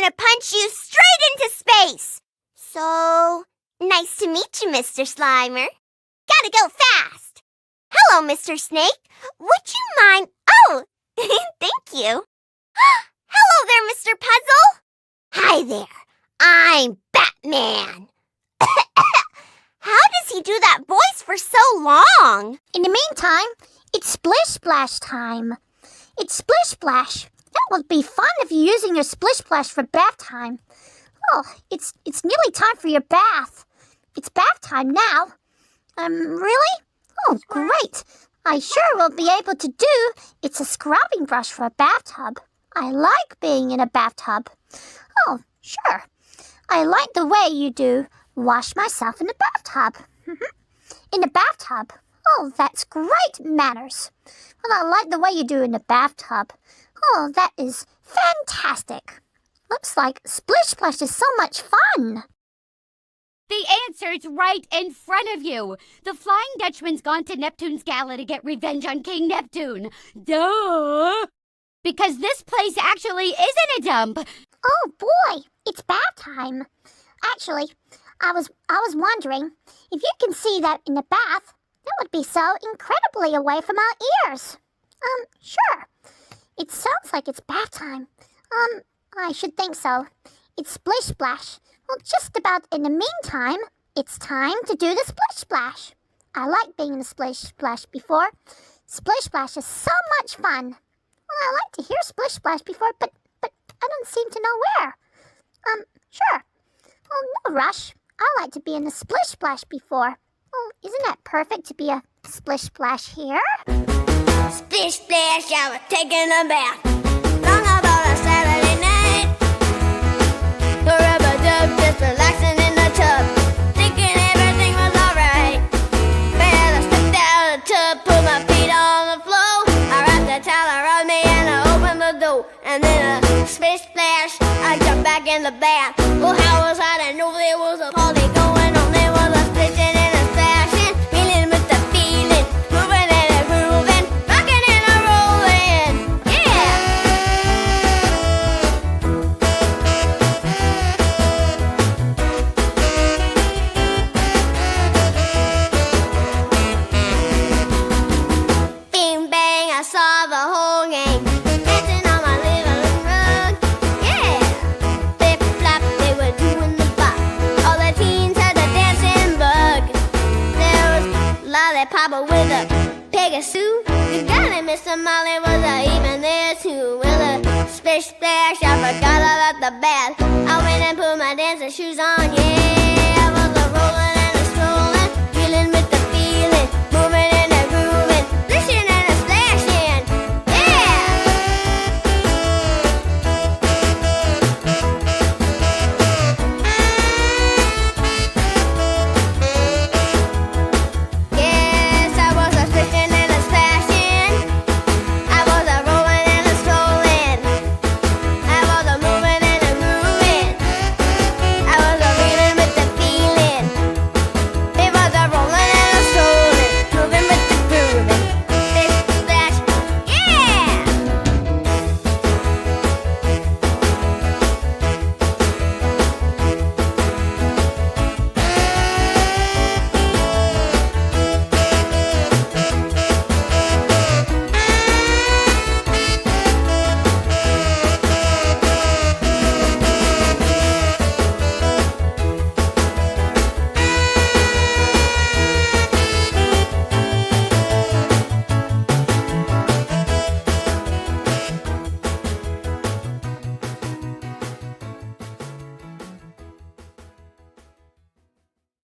gonna punch you straight into space. So, nice to meet you, Mr. Slimer. Gotta go fast. Hello, Mr. Snake. Would you mind... Oh, thank you. Hello there, Mr. Puzzle. Hi there. I'm Batman. How does he do that voice for so long? In the meantime, it's Splish Splash time. It's Splish Splash. That would be fun if you're using your Splish Splash for bath time. Oh, it's nearly time for your bath. It's bath time now. Really? Oh, great. I sure will be able to do. It's a scrubbing brush for a bathtub. I like being in a bathtub. Oh, sure. I like the way you do. Wash myself in the bathtub. In the bathtub. Oh, that's great manners. Well, I like the way you do in the bathtub. Oh, that is fantastic. Looks like Splish Splash is so much fun. The answer's right in front of you. The Flying Dutchman's gone to Neptune's gala to get revenge on King Neptune. Duh! Because this place actually isn't a dump. Oh boy, it's bath time. Actually, I was wondering if you can see that in the bath, that would be so incredibly away from our ears. Sure. It sounds like it's bath time. I should think so. It's Splish Splash. Well, just about in the meantime, it's time to do the Splish Splash. I like being in the Splish Splash before. Splish Splash is so much fun. Well, I like to hear Splish Splash before, but I don't seem to know where. Sure. Well, no rush. I like to be in the Splish Splash before. Oh, isn't that perfect to be a Splish Splash here? Splish Splash, I was taking a bath. Long about a Saturday night. Rub-a-dub, just relaxing in the tub. Thinking everything was alright. Well, I stepped out of the tub, put my feet on the floor. I wrapped the towel around me and I opened the door. And then a Splish Splash, I jumped back in the bath. Oh, how was I to know there was a party going on? There was a splishing and a splashing, feeling with the feeling, moving and a grooving, rocking and a rolling. Yeah! Bing bang, I saw the whole gang dancing on my living room rug. Yeah! Flip flop, they were doing the bop. All the teens had the dancing bug. There was Lollipop with a Pegasus. You got it, Mr. Molly was even there too. With a Splish Splash, I forgot about the bath. I went and put my dancing shoes on.